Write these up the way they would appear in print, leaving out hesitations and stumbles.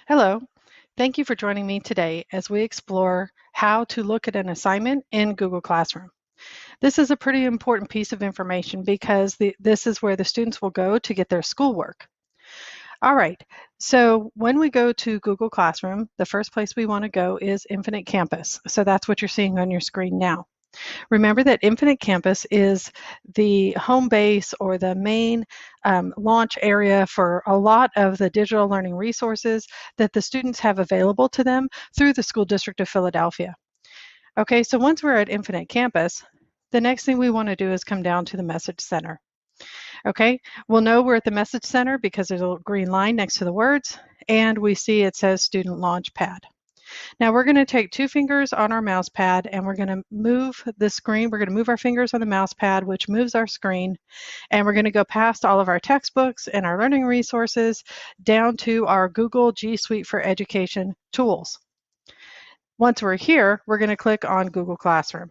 Hello. Thank you for joining me today as we explore how to look at an assignment in Google Classroom. This is a pretty important piece of information because this is where the students will go to get their schoolwork. All right, so when we go to Google Classroom, the first place we want to go is Infinite Campus. So that's what you're seeing on your screen now. Remember that Infinite Campus is the home base or the main launch area for a lot of the digital learning resources that the students have available to them through the School District of Philadelphia. Okay, so once we're at Infinite Campus, the next thing we want to do is come down to the Message Center. Okay, we'll know we're at the Message Center because there's a little green line next to the words, and we see it says Student Launchpad. Now we're going to take two fingers on our mouse pad and we're going to move the screen. We're going to move our fingers on the mouse pad, which moves our screen. And we're going to go past all of our textbooks and our learning resources down to our Google G Suite for Education tools. Once we're here, we're going to click on Google Classroom.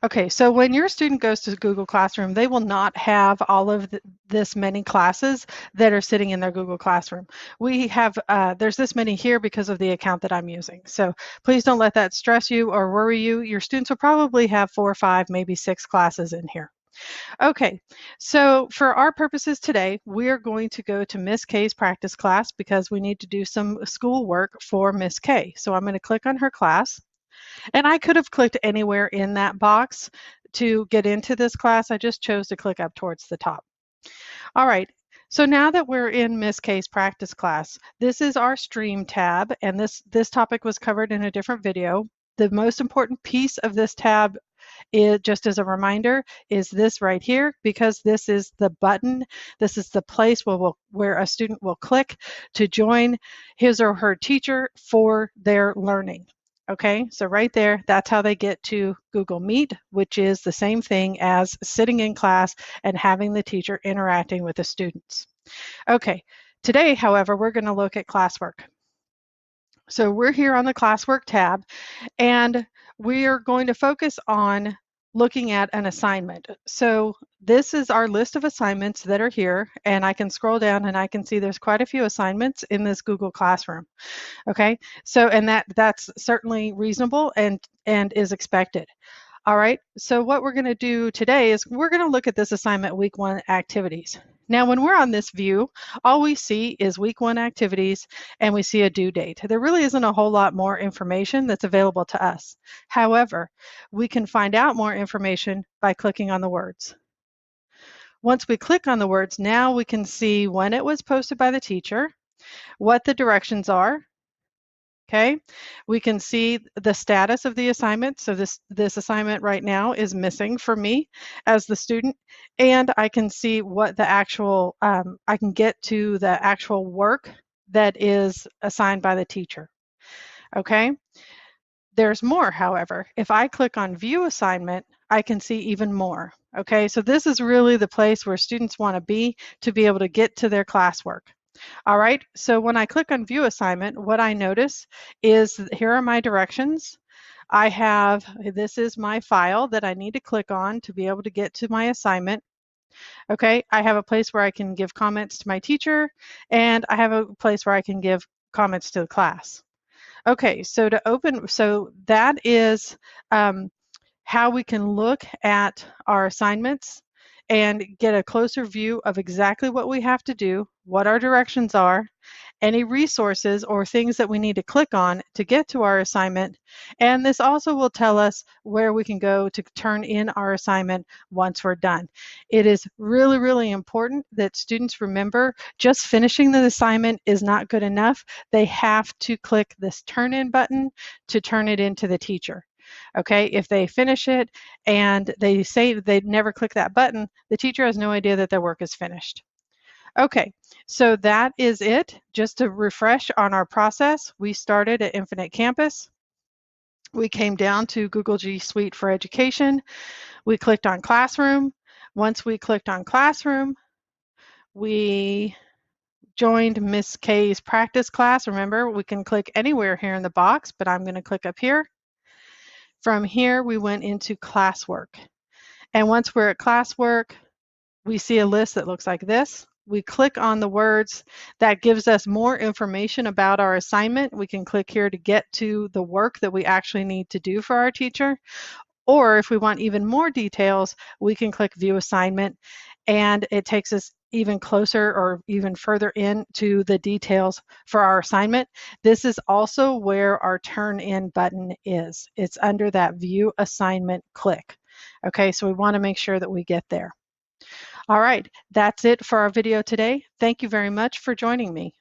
Okay, so when your student goes to Google Classroom, they will not have all of this many classes that are sitting in their Google Classroom. We have, there's this many here because of the account that I'm using. So please don't let that stress you or worry you. Your students will probably have 4 or 5, maybe 6 classes in here. Okay, so for our purposes today, we're going to go to Miss K's practice class because we need to do some school work for Miss K. So I'm going to click on her class. And I could have clicked anywhere in that box to get into this class. I just chose to click up towards the top. All right. So now that we're in Miss K's practice class, this is our stream tab, and this topic was covered in a different video. The most important piece of this tab is, just as a reminder, is this right here, because this is the button. This is the place where a student will click to join his or her teacher for their learning. Okay, so right there, that's how they get to Google Meet, which is the same thing as sitting in class and having the teacher interacting with the students. Okay, today, however, we're going to look at Classwork. So we're here on the Classwork tab, and we are going to focus on looking at an assignment. So this is our list of assignments that are here, and I can scroll down and I can see there's quite a few assignments in this Google Classroom. Okay, so and that's certainly reasonable and is expected. All right, so what we're going to do today is we're going to look at this assignment week 1 activities. Now, when we're on this view, all we see is week 1 activities and we see a due date. There really isn't a whole lot more information that's available to us. However, we can find out more information by clicking on the words. Once we click on the words, now we can see when it was posted by the teacher, what the directions are. Okay, we can see the status of the assignment. So this assignment right now is missing for me as the student, and I can see what the actual, I can get to the actual work that is assigned by the teacher. Okay, there's more, however. If I click on View Assignment, I can see even more. Okay, so this is really the place where students want to be able to get to their classwork. All right, so when I click on View Assignment, what I notice is here are my directions. I have, this is my file that I need to click on to be able to get to my assignment. Okay, I have a place where I can give comments to my teacher, and I have a place where I can give comments to the class. Okay, so so that is how we can look at our assignments and get a closer view of exactly what we have to do, what our directions are, any resources or things that we need to click on to get to our assignment. And this also will tell us where we can go to turn in our assignment once we're done. It is really, really important that students remember just finishing the assignment is not good enough. They have to click this turn in button to turn it into the teacher. Okay, if they finish it and they say they never click that button, the teacher has no idea that their work is finished. Okay, so that is it. Just to refresh on our process, we started at Infinite Campus. We came down to Google G Suite for Education. We clicked on Classroom. Once we clicked on Classroom, we joined Miss K's practice class. Remember, we can click anywhere here in the box, but I'm going to click up here. From here, we went into Classwork. And once we're at Classwork, we see a list that looks like this. we click on the words that gives us more information about our assignment. We can click here to get to the work that we actually need to do for our teacher. Or if we want even more details, we can click View Assignment, and it takes us even closer or even further into the details for our assignment. This is also where our Turn In button is. It's under that View Assignment click. Okay, so we want to make sure that we get there. All right, that's it for our video today. Thank you very much for joining me.